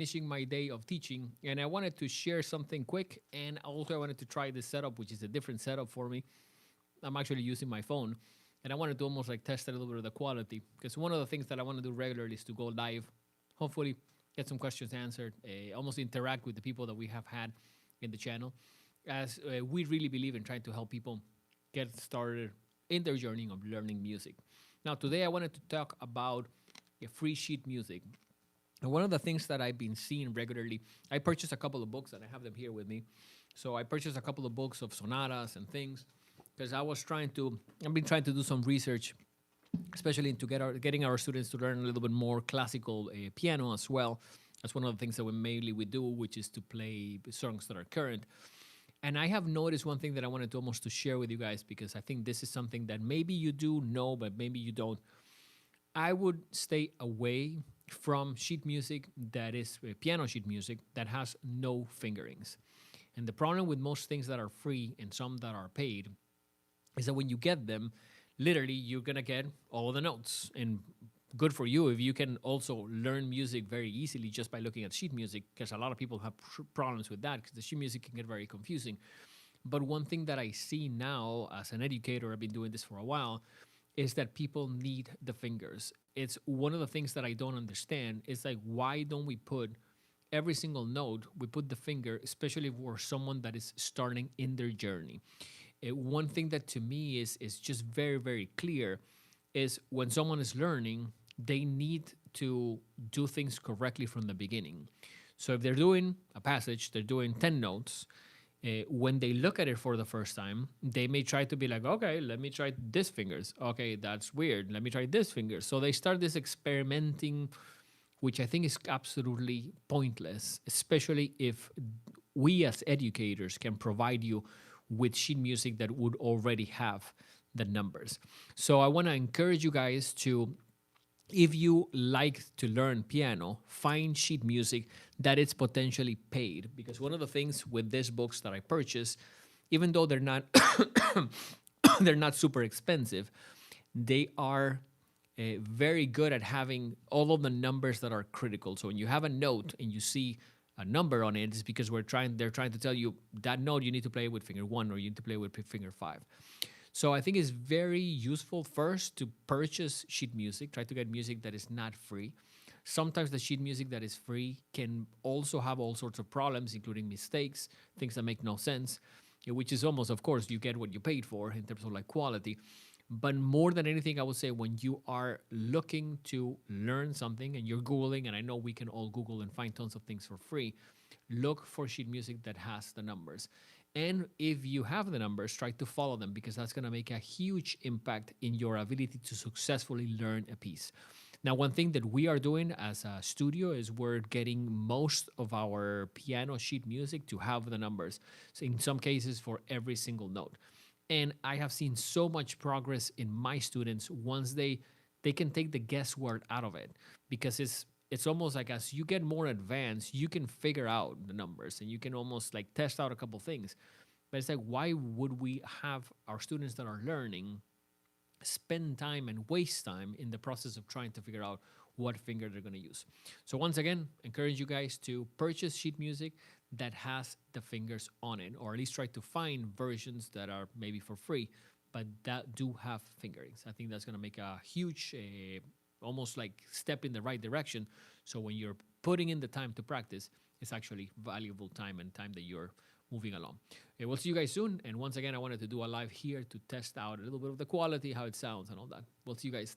finishing my day of teaching, and I wanted to share something quick. And also, I wanted to try this setup, which is a different setup for me. I'm actually using my phone, and I wanted to almost like test a little bit of the quality, because one of the things that I want to do regularly is to go live, hopefully get some questions answered, almost interact with the people that we have had in the channel, as we really believe in trying to help people get started in their journey of learning music. Now, today I wanted to talk about free sheet music. And one of the things that I've been seeing regularly, I purchased a couple of books and I have them here with me. So I purchased a couple of books of sonatas and things because I've been trying to do some research, especially into getting our students to learn a little bit more classical piano as well. That's one of the things that we do, which is to play songs that are current. And I have noticed one thing that I wanted to almost to share with you guys, because I think this is something that maybe you do know, but maybe you don't. I would stay away from sheet music that is piano sheet music that has no fingerings. And the problem with most things that are free and some that are paid is that when you get them, literally you're gonna get all the notes. And good for you if you can also learn music very easily just by looking at sheet music, because a lot of people have problems with that because the sheet music can get very confusing. But one thing that I see now as an educator, I've been doing this for a while, is that people need the fingers. It's one of the things that I don't understand. Is like, why don't we put every single note, we put the finger, especially for someone that is starting in their journey. One thing that to me is just very, very clear is when someone is learning, they need to do things correctly from the beginning. So if they're doing a passage, they're doing 10 notes, when they look at it for the first time, they may try to be like, okay, let me try this fingers. Okay, that's weird. Let me try this fingers. So they start this experimenting, which I think is absolutely pointless, especially if we as educators can provide you with sheet music that would already have the numbers. So I want to encourage you guys to, if you like to learn piano, find sheet music that it's potentially paid. Because one of the things with these books that I purchased, even though they're not they're not super expensive, they are very good at having all of the numbers that are critical. So when you have a note and you see a number on it, it's because they're trying to tell you that note you need to play with finger 1 or you need to play with finger 5. So I think it's very useful first to purchase sheet music, try to get music that is not free. Sometimes the sheet music that is free can also have all sorts of problems, including mistakes, things that make no sense, which is almost, of course, you get what you paid for in terms of like quality. But more than anything, I would say when you are looking to learn something and you're Googling, and I know we can all Google and find tons of things for free, look for sheet music that has the numbers. And if you have the numbers, try to follow them, because that's going to make a huge impact in your ability to successfully learn a piece. Now, one thing that we are doing as a studio is we're getting most of our piano sheet music to have the numbers, so in some cases for every single note. And I have seen so much progress in my students once they can take the guesswork out of it, because it's almost like as you get more advanced, you can figure out the numbers and you can almost like test out a couple things. But it's like, why would we have our students that are learning spend time and waste time in the process of trying to figure out what finger they're going to use? So once again, encourage you guys to purchase sheet music that has the fingers on it, or at least try to find versions that are maybe for free, but that do have fingerings. I think that's going to make a huge almost like step in the right direction. So when you're putting in the time to practice, it's actually valuable time and time that you're moving along. We'll see you guys soon. And once again, I wanted to do a live here to test out a little bit of the quality, how it sounds and all that. We'll see you guys.